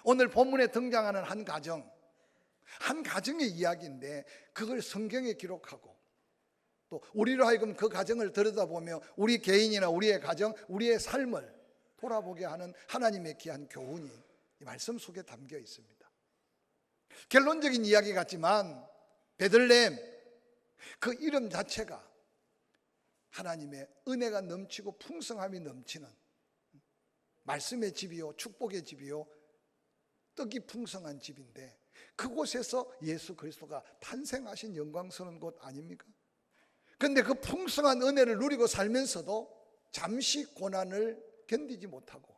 오늘 본문에 등장하는 한 가정의 이야기인데 그걸 성경에 기록하고 또 우리로 하여금 그 가정을 들여다보며 우리 개인이나 우리의 가정, 우리의 삶을 돌아보게 하는 하나님의 귀한 교훈이 이 말씀 속에 담겨 있습니다. 결론적인 이야기 같지만 베들레헴 그 이름 자체가 하나님의 은혜가 넘치고 풍성함이 넘치는 말씀의 집이요 축복의 집이요 떡이 풍성한 집인데 그곳에서 예수 그리스도가 탄생하신 영광스러운 곳 아닙니까? 그런데 그 풍성한 은혜를 누리고 살면서도 잠시 고난을 견디지 못하고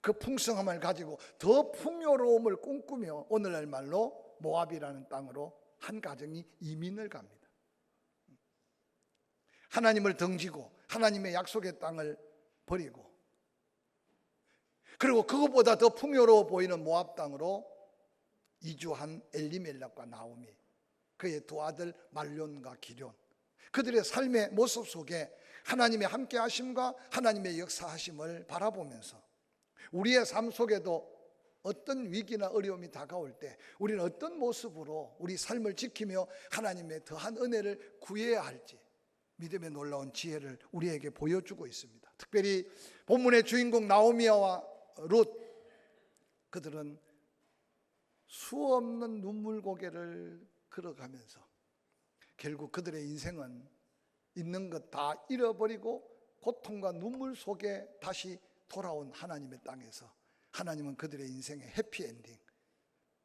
그 풍성함을 가지고 더 풍요로움을 꿈꾸며 오늘날 말로 모압이라는 땅으로 한 가정이 이민을 갑니다. 하나님을 등지고 하나님의 약속의 땅을 버리고 그리고 그것보다 더 풍요로워 보이는 모압 땅으로 이주한 엘리멜렉과 나오미, 그의 두 아들 말론과 기럨, 그들의 삶의 모습 속에 하나님의 함께 하심과 하나님의 역사하심을 바라보면서 우리의 삶 속에도 어떤 위기나 어려움이 다가올 때 우리는 어떤 모습으로 우리 삶을 지키며 하나님의 더한 은혜를 구해야 할지 믿음의 놀라운 지혜를 우리에게 보여주고 있습니다. 특별히 본문의 주인공 나오미와 룻, 그들은 수없는 눈물 고개를 걸어가면서 결국 그들의 인생은 있는 것 다 잃어버리고 고통과 눈물 속에 다시 돌아온 하나님의 땅에서 하나님은 그들의 인생의 해피엔딩,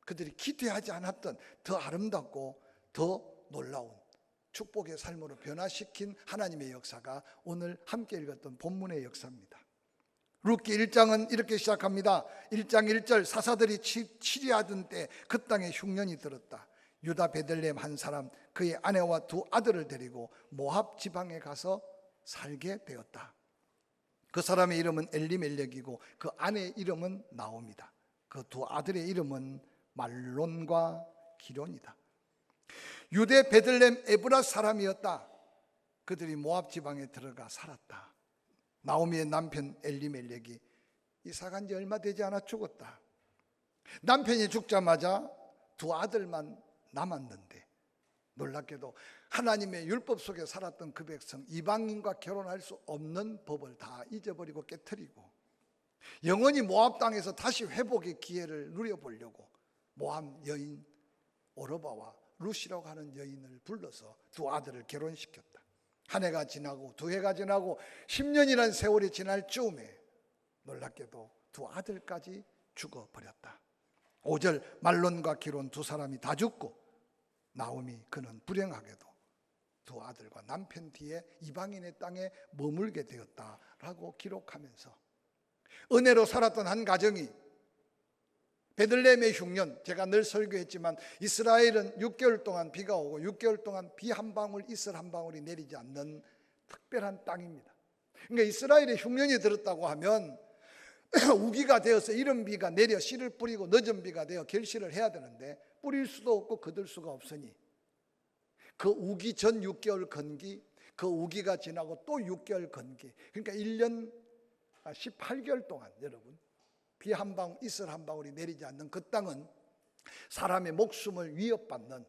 그들이 기대하지 않았던 더 아름답고 더 놀라운 축복의 삶으로 변화시킨 하나님의 역사가 오늘 함께 읽었던 본문의 역사입니다. 룻기 1장은 이렇게 시작합니다. 1장 1절 사사들이 치리하던 때 그 땅에 흉년이 들었다. 유다 베들레헴 한 사람 그의 아내와 두 아들을 데리고 모압 지방에 가서 살게 되었다. 그 사람의 이름은 엘리멜렉이고 그 아내의 이름은 나오미다. 그 두 아들의 이름은 말론과 기럨이다. 유대 베들레헴 에브라 사람이었다. 그들이 모압 지방에 들어가 살았다. 나오미의 남편 엘리멜렉이 이사간 지 얼마 되지 않아 죽었다. 남편이 죽자마자 두 아들만 남았는데 놀랍게도 하나님의 율법 속에 살았던 그 백성, 이방인과 결혼할 수 없는 법을 다 잊어버리고 깨트리고 영원히 모압 땅에서 다시 회복의 기회를 누려보려고 모압 여인 오르바와 룻이라고 하는 여인을 불러서 두 아들을 결혼시켰다. 한 해가 지나고 두 해가 지나고 10년이라는 세월이 지날 즈음에 놀랍게도 두 아들까지 죽어버렸다. 5절 말론과 기럨 두 사람이 다 죽고 나오미 그는 불행하게도 두 아들과 남편 뒤에 이방인의 땅에 머물게 되었다라고 기록하면서 은혜로 살았던 한 가정이 베들레헴의 흉년, 제가 늘 설교했지만 이스라엘은 6개월 동안 비가 오고 6개월 동안 비 한 방울, 이슬 한 방울이 내리지 않는 특별한 땅입니다. 그러니까 이스라엘의 흉년이 들었다고 하면 우기가 되어서 이른 비가 내려 씨를 뿌리고 늦은 비가 되어 결실을 해야 되는데 뿌릴 수도 없고 거둘 수가 없으니 그 우기 전 6개월 건기, 그 우기가 지나고 또 6개월 건기, 그러니까 1년 18개월 동안 여러분 비 한 방울, 이슬 한 방울이 내리지 않는 그 땅은 사람의 목숨을 위협받는,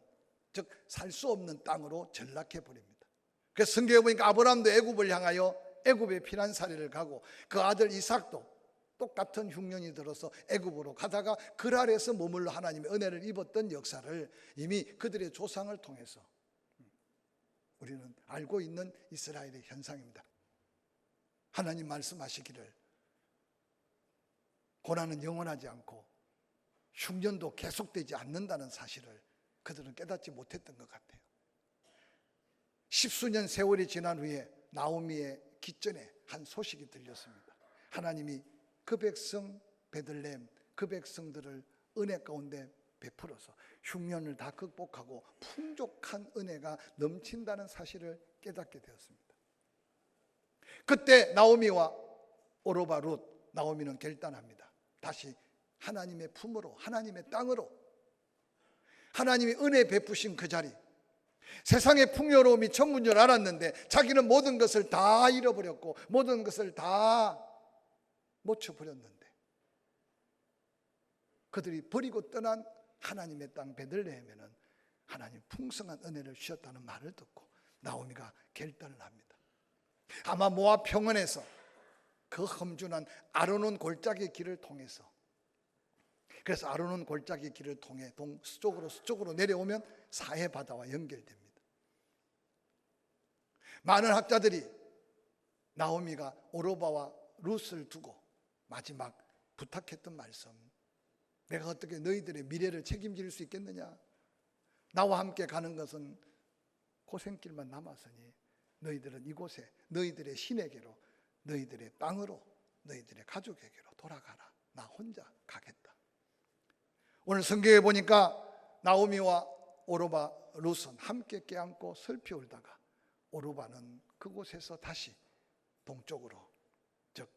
즉 살 수 없는 땅으로 전락해 버립니다. 그래서 성경에 보니까 아브라함도 애굽을 향하여 애굽의 피난사리를 가고 그 아들 이삭도 똑같은 흉년이 들어서 애굽으로 가다가 그랄에서 머물러 하나님의 은혜를 입었던 역사를 이미 그들의 조상을 통해서 우리는 알고 있는 이스라엘의 현상입니다. 하나님 말씀하시기를 고난은 영원하지 않고 흉년도 계속되지 않는다는 사실을 그들은 깨닫지 못했던 것 같아요. 10수년 세월이 지난 후에 나오미의 기전에 한 소식이 들렸습니다. 하나님이 그 백성 베들레헴, 그 백성들을 은혜 가운데 베풀어서 흉년을 다 극복하고 풍족한 은혜가 넘친다는 사실을 깨닫게 되었습니다. 그때 나오미와 오르바 룻, 나오미는 결단합니다. 다시 하나님의 품으로, 하나님의 땅으로, 하나님이 은혜 베푸신 그 자리, 세상의 풍요로움이 전부인 줄 알았는데 자기는 모든 것을 다 잃어버렸고 모든 것을 다 놓쳐버렸는데 그들이 버리고 떠난 하나님의 땅 베들레헴에는 하나님 풍성한 은혜를 주셨다는 말을 듣고 나오미가 결단을 합니다. 아마 모압 평원에서 그 험준한 아르논 골짜기 길을 통해서, 그래서 아르논 골짜기 길을 통해 서쪽으로 내려오면 사해 바다와 연결됩니다. 많은 학자들이 나오미가 오르바와 룻을 두고 마지막 부탁했던 말씀, 내가 어떻게 너희들의 미래를 책임질 수 있겠느냐? 나와 함께 가는 것은 고생길만 남았으니 너희들은 이곳에 너희들의 신에게로, 너희들의 땅으로, 너희들의 가족에게로 돌아가라. 나 혼자 가겠다. 오늘 성경에 보니까 나오미와 오르바 룻은 함께 껴안고 슬피 울다가 오르바는 그곳에서 다시 동쪽으로, 즉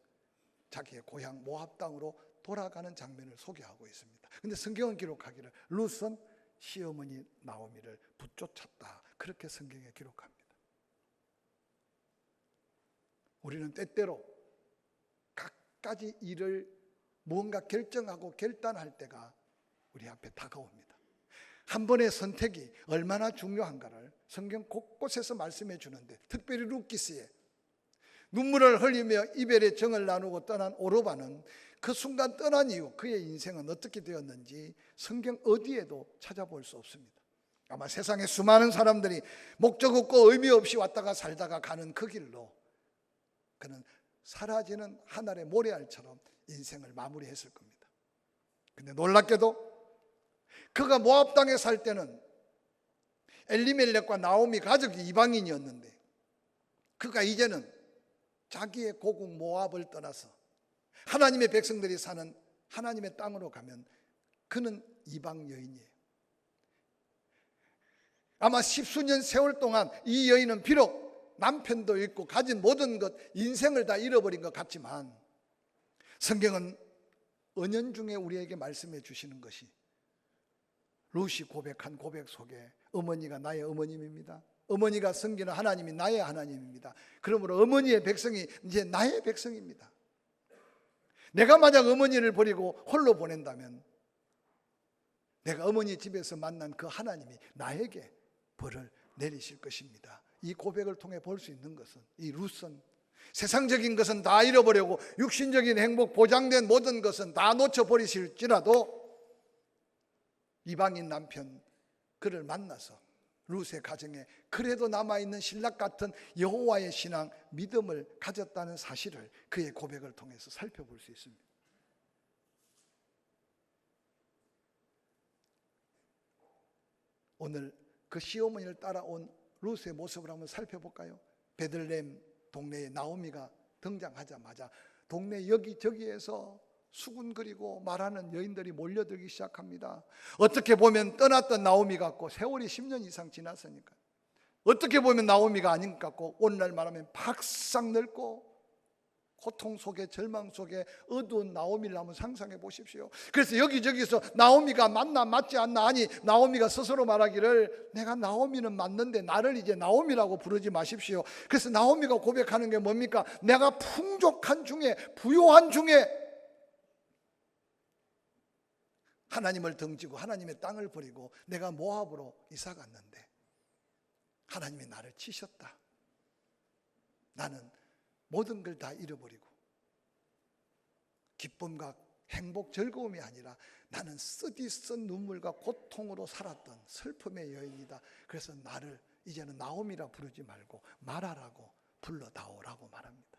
자기의 고향 모압 땅으로 돌아가는 장면을 소개하고 있습니다. 그런데 성경은 기록하기를 룻은 시어머니 나오미를 붙쫓았다, 그렇게 성경에 기록합니다. 우리는 때때로 갖가지 일을 무언가 결정하고 결단할 때가 우리 앞에 다가옵니다. 한 번의 선택이 얼마나 중요한가를 성경 곳곳에서 말씀해 주는데, 특별히 룻기스에 눈물을 흘리며 이별의 정을 나누고 떠난 오르바는 그 순간 떠난 이후 그의 인생은 어떻게 되었는지 성경 어디에도 찾아볼 수 없습니다. 아마 세상에 수많은 사람들이 목적 없고 의미 없이 왔다가 살다가 가는 그 길로 그는 사라지는 하늘의 모래알처럼 인생을 마무리했을 겁니다. 근데 놀랍게도 그가 모압 땅에 살 때는 엘리멜렉과 나오미 가족이 이방인이었는데, 그가 이제는 자기의 고국 모압을 떠나서 하나님의 백성들이 사는 하나님의 땅으로 가면 그는 이방 여인이에요. 아마 십수년 세월 동안 이 여인은 비록 남편도 있고 가진 모든 것, 인생을 다 잃어버린 것 같지만 성경은 은연중에 우리에게 말씀해 주시는 것이 룻이 고백한 고백 속에 어머니가 나의 어머님입니다. 어머니가 섬기는 하나님이 나의 하나님입니다. 그러므로 어머니의 백성이 이제 나의 백성입니다. 내가 만약 어머니를 버리고 홀로 보낸다면 내가 어머니 집에서 만난 그 하나님이 나에게 벌을 내리실 것입니다. 이 고백을 통해 볼 수 있는 것은, 이 룻은 세상적인 것은 다 잃어버리고 육신적인 행복, 보장된 모든 것은 다 놓쳐버리실지라도 이방인 남편 그를 만나서 룻의 가정에 그래도 남아있는 신락 같은 여호와의 신앙, 믿음을 가졌다는 사실을 그의 고백을 통해서 살펴볼 수 있습니다. 오늘 그 시어머니를 따라온 룻의 모습을 한번 살펴볼까요? 베들레헴 동네에 나오미가 등장하자마자 동네 여기저기에서 수군거리고 말하는 여인들이 몰려들기 시작합니다. 어떻게 보면 떠났던 나오미 같고 세월이 10년 이상 지났으니까 어떻게 보면 나오미가 아닌 것 같고, 오늘날 말하면 박상 늙고 고통 속에 절망 속에 어두운 나오미를 한번 상상해 보십시오. 그래서 여기저기서 나오미가 맞나 맞지 않나, 아니 나오미가 스스로 말하기를 내가 나오미는 맞는데 나를 이제 나오미라고 부르지 마십시오. 그래서 나오미가 고백하는 게 뭡니까? 내가 풍족한 중에, 부요한 중에 하나님을 등지고 하나님의 땅을 버리고 내가 모압으로 이사 갔는데 하나님이 나를 치셨다. 나는 모든 걸 다 잃어버리고 기쁨과 행복, 즐거움이 아니라 나는 쓰디쓴 눈물과 고통으로 살았던 슬픔의 여인이다. 그래서 나를 이제는 나오미라 부르지 말고 마라라고 불러다오라고 말합니다.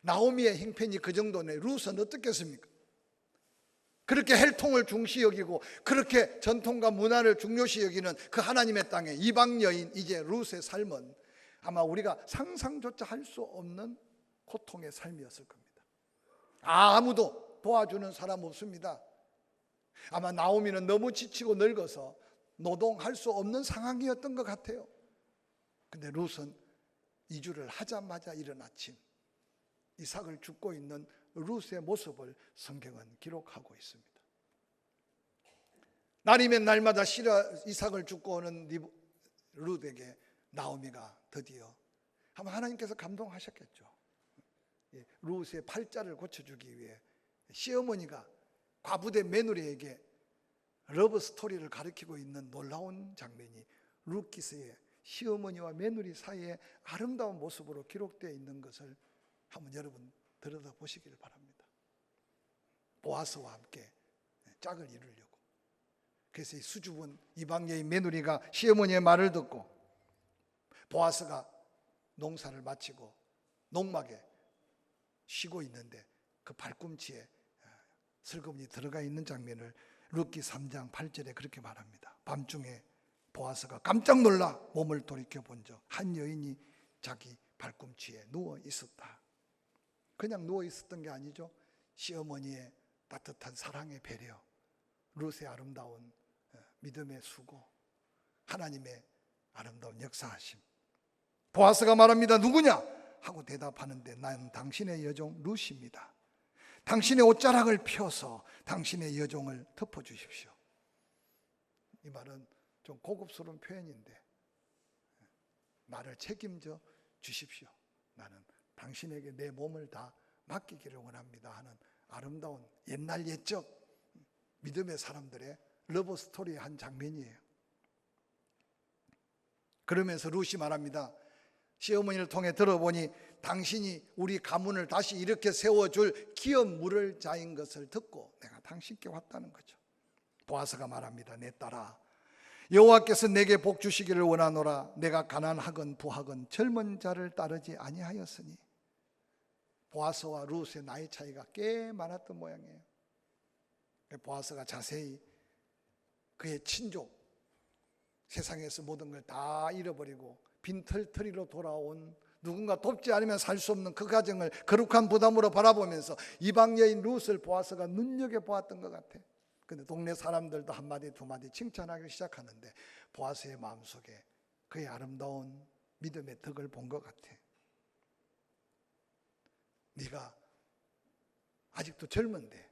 나오미의 형편이 그 정도네. 룻은 어떻겠습니까? 그렇게 혈통을 중시 여기고 그렇게 전통과 문화를 중요시 여기는 그 하나님의 땅에 이방 여인 이제 룻의 삶은 아마 우리가 상상조차 할 수 없는 고통의 삶이었을 겁니다. 아무도 도와주는 사람 없습니다. 아마 나오미는 너무 지치고 늙어서 노동할 수 없는 상황이었던 것 같아요. 근데 룻은 이주를 하자마자 이른 아침 이삭을 줍고 있는 룻의 모습을 성경은 기록하고 있습니다. 날이면 날마다 이삭을 줍고 오는 룻에게 나오미가 드디어 아마 하나님께서 감동하셨겠죠. 룻의 팔자를 고쳐주기 위해 시어머니가 과부대 며느리에게 러브 스토리를 가르치고 있는 놀라운 장면이 룻기스의 시어머니와 며느리 사이의 아름다운 모습으로 기록되어 있는 것을 한번 여러분 들여다보시길 바랍니다. 보아스와 함께 짝을 이루려고. 그래서 이 수줍은 이방 여인 며느리가 시어머니의 말을 듣고 보아스가 농사를 마치고 농막에 쉬고 있는데 그 발꿈치에 슬그머니 들어가 있는 장면을 룻기 3장 8절에 그렇게 말합니다. 밤중에 보아스가 깜짝 놀라 몸을 돌이켜 본 적 한 여인이 자기 발꿈치에 누워 있었다. 그냥 누워 있었던 게 아니죠. 시어머니의 따뜻한 사랑의 배려, 룻의 아름다운 믿음의 수고, 하나님의 아름다운 역사하심. 보아스가 말합니다. 누구냐? 하고 대답하는데 나는 당신의 여종 룻입니다. 당신의 옷자락을 펴서 당신의 여종을 덮어주십시오. 이 말은 좀 고급스러운 표현인데 나를 책임져 주십시오. 나는 당신에게 내 몸을 다 맡기기를 원합니다 하는 아름다운 옛날 옛적 믿음의 사람들의 러브 스토리의 한 장면이에요. 그러면서 룻이 말합니다. 시어머니를 통해 들어보니 당신이 우리 가문을 다시 일으켜 세워줄 기업 물을 자인 것을 듣고 내가 당신께 왔다는 거죠. 보아스가 말합니다. 내 딸아, 여호와께서 내게 복 주시기를 원하노라. 내가 가난하건 부하건 젊은 자를 따르지 아니하였으니. 보아스와 룻의 나이 차이가 꽤 많았던 모양이에요. 보아스가 자세히 그의 친족, 세상에서 모든 걸 다 잃어버리고 빈털터리로 돌아온 누군가 돕지 않으면 살 수 없는 그 가정을 거룩한 부담으로 바라보면서 이방 여인 룻을 보아스가 눈여겨보았던 것 같아. 근데 동네 사람들도 한마디 두마디 칭찬하기 시작하는데 보아스의 마음속에 그의 아름다운 믿음의 덕을 본 것 같아. 네가 아직도 젊은데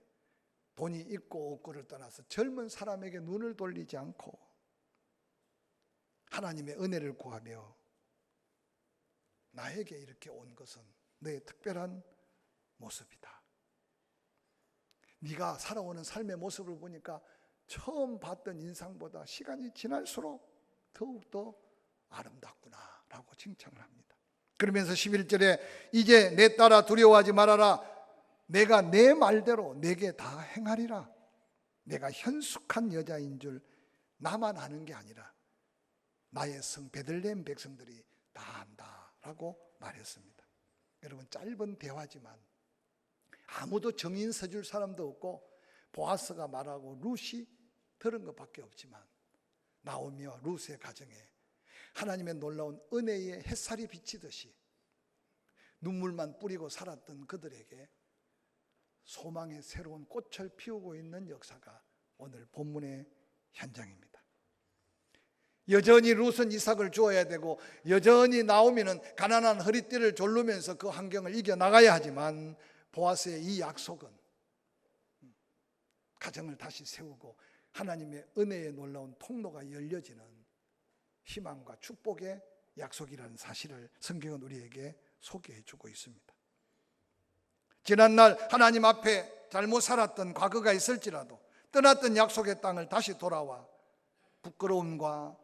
돈이 있고 없고를 떠나서 젊은 사람에게 눈을 돌리지 않고 하나님의 은혜를 구하며 나에게 이렇게 온 것은 너의 특별한 모습이다. 네가 살아오는 삶의 모습을 보니까 처음 봤던 인상보다 시간이 지날수록 더욱더 아름답구나 라고 칭찬을 합니다. 그러면서 11절에 이제 내 딸아 두려워하지 말아라. 내가 내 말대로 내게 다 행하리라. 내가 현숙한 여자인 줄 나만 아는 게 아니라 나의 성 베들레헴 백성들이 다 안다라고 말했습니다. 여러분 짧은 대화지만 아무도 정인 서줄 사람도 없고 보아스가 말하고 룻이 들은 것밖에 없지만 나오미와 룻의 가정에 하나님의 놀라운 은혜의 햇살이 비치듯이 눈물만 뿌리고 살았던 그들에게 소망의 새로운 꽃을 피우고 있는 역사가 오늘 본문의 현장입니다. 여전히 룻은 이삭을 주어야 되고 여전히 나오미는 가난한 허리띠를 졸르면서 그 환경을 이겨나가야 하지만 보아스의 이 약속은 가정을 다시 세우고 하나님의 은혜의 놀라운 통로가 열려지는 희망과 축복의 약속이라는 사실을 성경은 우리에게 소개해 주고 있습니다. 지난날 하나님 앞에 잘못 살았던 과거가 있을지라도 떠났던 약속의 땅을 다시 돌아와 부끄러움과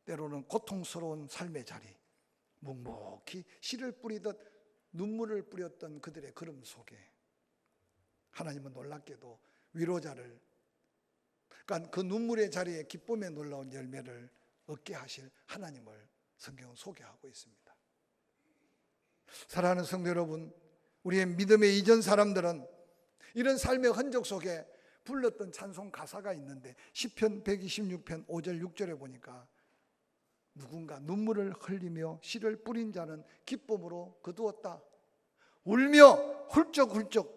때로는 고통스러운 삶의 자리, 묵묵히 씨를 뿌리듯 눈물을 뿌렸던 그들의 걸음 속에 하나님은 놀랍게도 위로자를, 그러니까 그 눈물의 자리에 기쁨의 놀라운 열매를 얻게 하실 하나님을 성경은 소개하고 있습니다. 사랑하는 성도 여러분, 우리의 믿음의 이전 사람들은 이런 삶의 흔적 속에 불렀던 찬송 가사가 있는데 시편 126편 5절 6절에 보니까 누군가 눈물을 흘리며 씨를 뿌린 자는 기쁨으로 거두었다. 울며 훌쩍훌쩍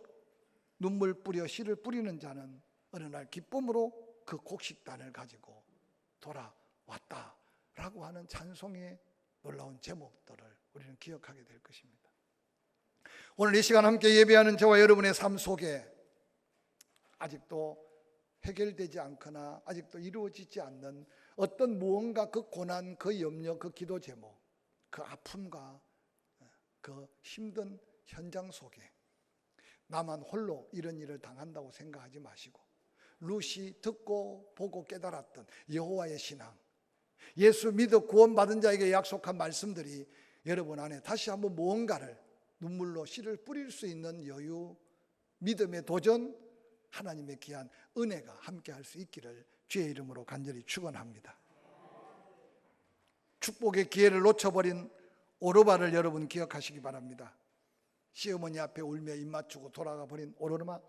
눈물 뿌려 씨를 뿌리는 자는 어느 날 기쁨으로 그 곡식단을 가지고 돌아왔다 라고 하는 찬송의 놀라운 제목들을 우리는 기억하게 될 것입니다. 오늘 이 시간 함께 예배하는 저와 여러분의 삶 속에 아직도 해결되지 않거나 아직도 이루어지지 않는 어떤 무언가 그 고난, 그 염려, 그 기도 제목, 그 아픔과 그 힘든 현장 속에 나만 홀로 이런 일을 당한다고 생각하지 마시고 룻이 듣고 보고 깨달았던 여호와의 신앙, 예수 믿어 구원받은 자에게 약속한 말씀들이 여러분 안에 다시 한번 무언가를 눈물로 씨를 뿌릴 수 있는 여유, 믿음의 도전, 하나님의 귀한 은혜가 함께할 수 있기를 주의 이름으로 간절히 축원합니다. 축복의 기회를 놓쳐버린 오르바를 여러분 기억하시기 바랍니다. 시어머니 앞에 울며 입 맞추고 돌아가 버린 오르바.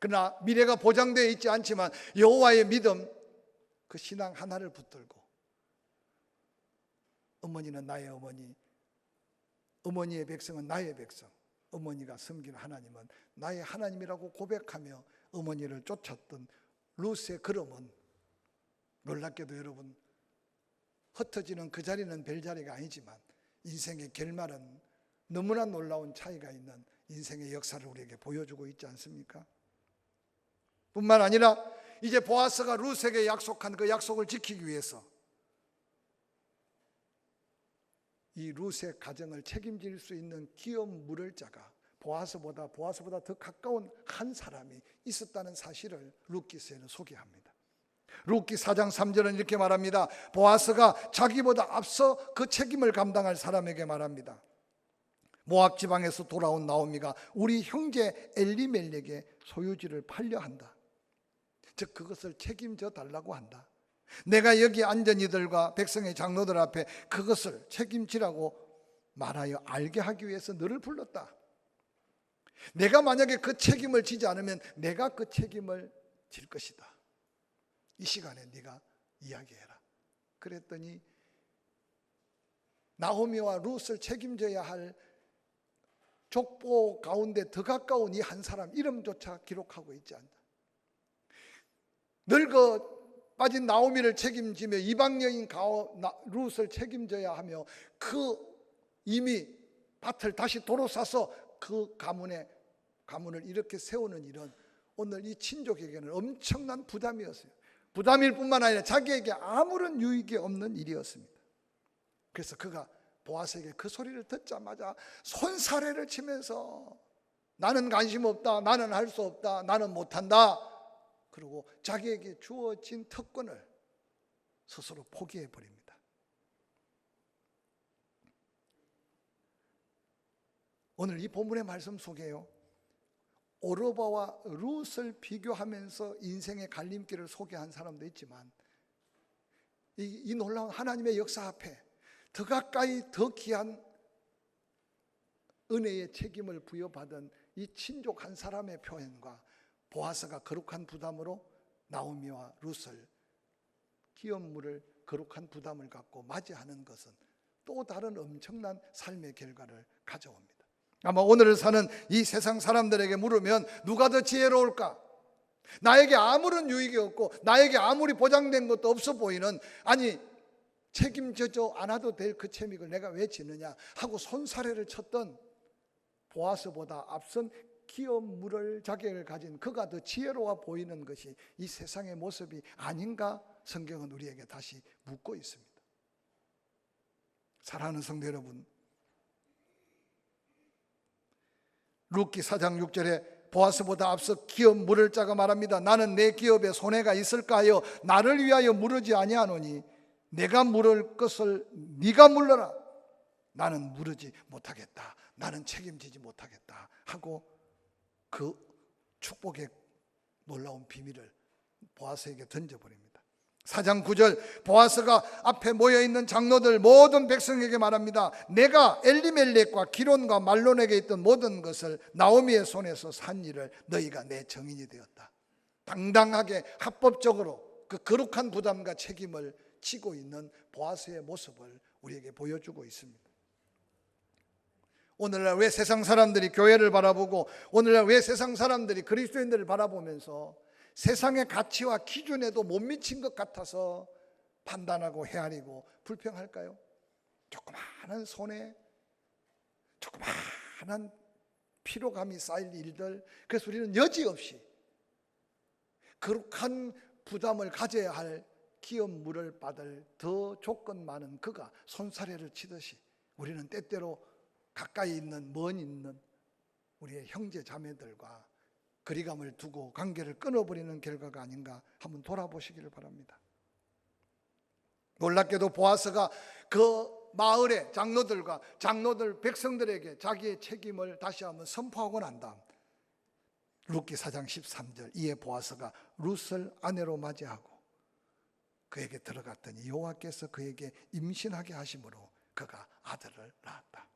그러나 미래가 보장되어 있지 않지만 여호와의 믿음, 그 신앙 하나를 붙들고 어머니는 나의 어머니, 어머니의 백성은 나의 백성, 어머니가 섬기는 하나님은 나의 하나님이라고 고백하며 어머니를 쫓았던 룻의 걸음은 놀랍게도 여러분 흩어지는 그 자리는 별자리가 아니지만 인생의 결말은 너무나 놀라운 차이가 있는 인생의 역사를 우리에게 보여주고 있지 않습니까? 뿐만 아니라 이제 보아스가 룻에게 약속한 그 약속을 지키기 위해서 이 룻의 가정을 책임질 수 있는 기업 물을 자가 보아스보다 더 가까운 한 사람이 있었다는 사실을 룻기서에는 소개합니다. 룻기 4장 3절은 이렇게 말합니다. 보아스가 자기보다 앞서 그 책임을 감당할 사람에게 말합니다. 모압 지방에서 돌아온 나오미가 우리 형제 엘리멜렉의 소유지를 팔려 한다. 즉 그것을 책임져 달라고 한다. 내가 여기 앉은 이들과 백성의 장로들 앞에 그것을 책임지라고 말하여 알게 하기 위해서 너를 불렀다. 내가 만약에 그 책임을 지지 않으면 내가 그 책임을 질 것이다. 이 시간에 네가 이야기해라. 그랬더니 나오미와 룻을 책임져야 할 족보 가운데 더 가까운 이 한 사람 이름조차 기록하고 있지 않다. 늙어 빠진 나오미를 책임지며 이방 여인 룻을 책임져야 하며 그 이미 밭을 다시 도로 싸서 그 가문을 이렇게 세우는 일은 오늘 이 친족에게는 엄청난 부담이었어요. 부담일 뿐만 아니라 자기에게 아무런 유익이 없는 일이었습니다. 그래서 그가 보아스에게 그 소리를 듣자마자 손사래를 치면서 나는 관심 없다, 나는 할 수 없다, 나는 못한다. 그리고 자기에게 주어진 특권을 스스로 포기해 버립니다. 오늘 이 본문의 말씀 속에요, 오르바와 룻을 비교하면서 인생의 갈림길을 소개한 사람도 있지만 이 놀라운 하나님의 역사 앞에 더 가까이 더 귀한 은혜의 책임을 부여받은 이 친족 한 사람의 표현과 보아스가 거룩한 부담으로 나오미와 룻을 기업 물을 거룩한 부담을 갖고 맞이하는 것은 또 다른 엄청난 삶의 결과를 가져옵니다. 아마 오늘을 사는 이 세상 사람들에게 물으면 누가 더 지혜로울까? 나에게 아무런 유익이 없고 나에게 아무리 보장된 것도 없어 보이는, 아니 책임져줘 않아도 될 그 책임을 내가 왜 지느냐 하고 손사래를 쳤던 보아스보다 앞선 기업 물을 자격을 가진 그가 더 지혜로워 보이는 것이 이 세상의 모습이 아닌가 성경은 우리에게 다시 묻고 있습니다. 사랑하는 성도 여러분, 룻기 4장 6절에 보아스보다 앞서 기업 물을 자가 말합니다. 나는 내 기업에 손해가 있을까 하여 나를 위하여 물으지 아니하노니 내가 물을 것을 네가 물러라. 나는 물으지 못하겠다, 나는 책임지지 못하겠다 하고 그 축복의 놀라운 비밀을 보아스에게 던져버립니다. 4장 9절 보아스가 앞에 모여있는 장로들 모든 백성에게 말합니다. 내가 엘리멜렉과 기론과 말론에게 있던 모든 것을 나오미의 손에서 산 일을 너희가 내 증인이 되었다. 당당하게 합법적으로 그 거룩한 부담과 책임을 지고 있는 보아스의 모습을 우리에게 보여주고 있습니다. 오늘날 왜 세상 사람들이 교회를 바라보고 오늘날 왜 세상 사람들이 그리스도인들을 바라보면서 세상의 가치와 기준에도 못 미친 것 같아서 판단하고 헤아리고 불평할까요? 조그마한 손에 조그마한 피로감이 쌓일 일들, 그래서 우리는 여지없이 거룩한 부담을 가져야 할 기업 물을 받을 더 조건 많은 그가 손사래를 치듯이 우리는 때때로 가까이 있는 먼 있는 우리의 형제 자매들과 거리감을 두고 관계를 끊어버리는 결과가 아닌가 한번 돌아보시기를 바랍니다. 놀랍게도 보아스가 그 마을의 장로들 백성들에게 자기의 책임을 다시 한번 선포하고 난 다음 룻기 4장 13절 이에 보아스가 룻을 아내로 맞이하고 그에게 들어갔더니 여호와께서 그에게 임신하게 하심으로 그가 아들을 낳았다.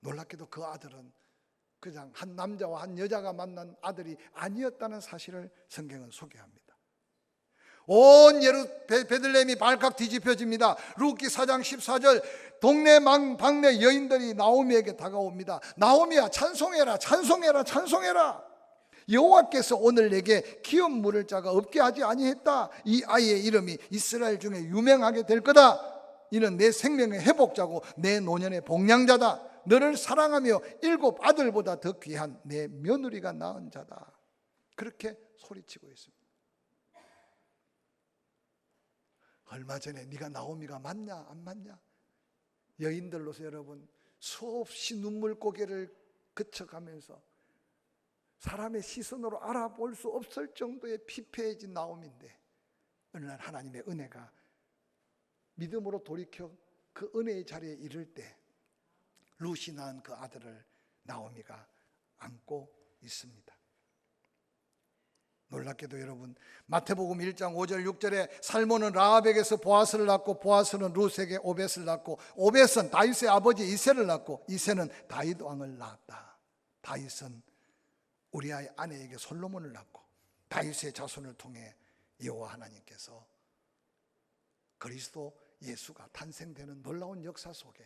놀랍게도 그 아들은 그냥 한 남자와 한 여자가 만난 아들이 아니었다는 사실을 성경은 소개합니다. 온 베들레헴이 발칵 뒤집혀집니다. 룻기 4장 14절 동네 방네 여인들이 나오미에게 다가옵니다. 나오미야 찬송해라 찬송해라 찬송해라. 여호와께서 오늘 내게 기업 물을 자가 없게 하지 아니했다. 이 아이의 이름이 이스라엘 중에 유명하게 될 거다. 이는 내 생명의 회복자고 내 노년의 복량자다. 너를 사랑하며 7 아들보다 더 귀한 내 며느리가 낳은 자다. 그렇게 소리치고 있습니다. 얼마 전에 네가 나오미가 맞냐 안 맞냐? 여인들로서 여러분 수없이 눈물고개를 그쳐가면서 사람의 시선으로 알아볼 수 없을 정도의 피폐해진 나오미인데 어느 날 하나님의 은혜가 믿음으로 돌이켜 그 은혜의 자리에 이를 때 룻이 낳은 그 아들을 나오미가 안고 있습니다. 놀랍게도 여러분 마태복음 1장 5절 6절에 살몬은 라합에게서 보아스를 낳고 보아스는 룻에게 오벳을 낳고 오벳은 다윗의 아버지 이새를 낳고 이새는 다윗 왕을 낳았다. 다윗은 우리아의 아내에게 솔로몬을 낳고 다윗의 자손을 통해 여호와 하나님께서 그리스도 예수가 탄생되는 놀라운 역사 속에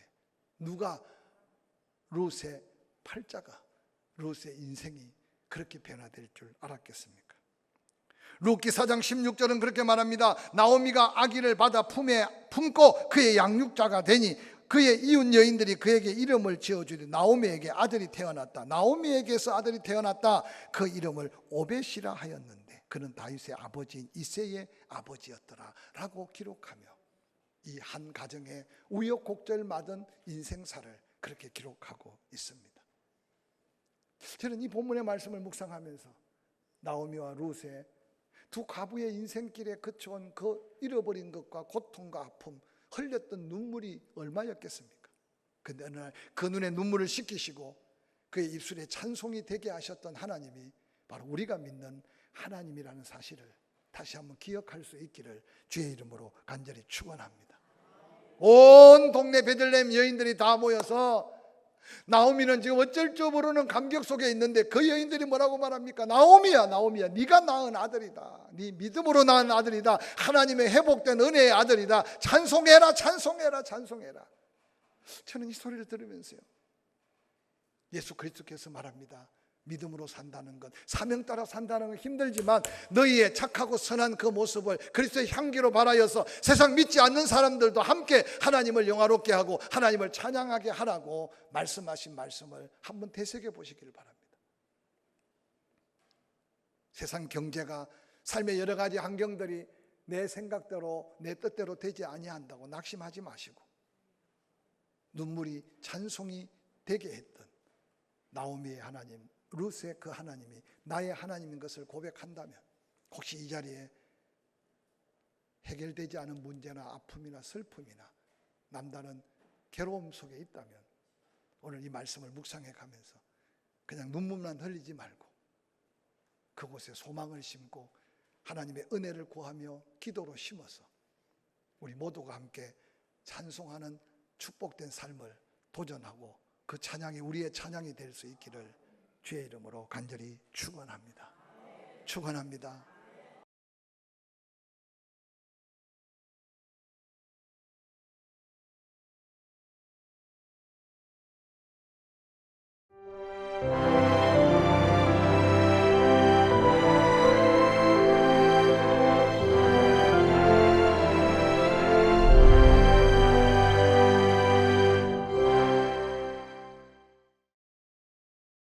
누가 룻의 팔자가 룻의 인생이 그렇게 변화될 줄 알았겠습니까? 룻기 4장 16절은 그렇게 말합니다. 나오미가 아기를 받아 품에 품고 그의 양육자가 되니 그의 이웃 여인들이 그에게 이름을 지어주니 나오미에게 아들이 태어났다. 나오미에게서 아들이 태어났다. 그 이름을 오벳이라 하였는데 그는 다윗의 아버지인 이새의 아버지였더라 라고 기록하며 이 한 가정의 우여곡절 맞은 인생사를 그렇게 기록하고 있습니다. 저는 이 본문의 말씀을 묵상하면서 나오미와 룻의 두 과부의 인생길에 그쳐온 그 잃어버린 것과 고통과 아픔, 흘렸던 눈물이 얼마였겠습니까? 그런데 어느 날 그 눈에 눈물을 씻기시고 그의 입술에 찬송이 되게 하셨던 하나님이 바로 우리가 믿는 하나님이라는 사실을 다시 한번 기억할 수 있기를 주의 이름으로 간절히 축원합니다. 온 동네 베들레헴 여인들이 다 모여서 나오미는 지금 어쩔 줄 모르는 감격 속에 있는데 그 여인들이 뭐라고 말합니까? 나오미야 나오미야 네가 낳은 아들이다. 네 믿음으로 낳은 아들이다. 하나님의 회복된 은혜의 아들이다. 찬송해라 찬송해라 찬송해라. 저는 이 소리를 들으면서요 예수 그리스도께서 말합니다. 믿음으로 산다는 것, 사명 따라 산다는 건 힘들지만 너희의 착하고 선한 그 모습을 그리스도의 향기로 발하여서 세상 믿지 않는 사람들도 함께 하나님을 영화롭게 하고 하나님을 찬양하게 하라고 말씀하신 말씀을 한번 되새겨 보시기를 바랍니다. 세상 경제가 삶의 여러 가지 환경들이 내 생각대로 내 뜻대로 되지 아니한다고 낙심하지 마시고 눈물이 찬송이 되게 했던 나오미의 하나님, 룻의 그 하나님이 나의 하나님인 것을 고백한다면 혹시 이 자리에 해결되지 않은 문제나 아픔이나 슬픔이나 남다른 괴로움 속에 있다면 오늘 이 말씀을 묵상해 가면서 그냥 눈물만 흘리지 말고 그곳에 소망을 심고 하나님의 은혜를 구하며 기도로 심어서 우리 모두가 함께 찬송하는 축복된 삶을 도전하고 그 찬양이 우리의 찬양이 될 수 있기를 주의 이름으로 간절히 축원합니다. 축원합니다.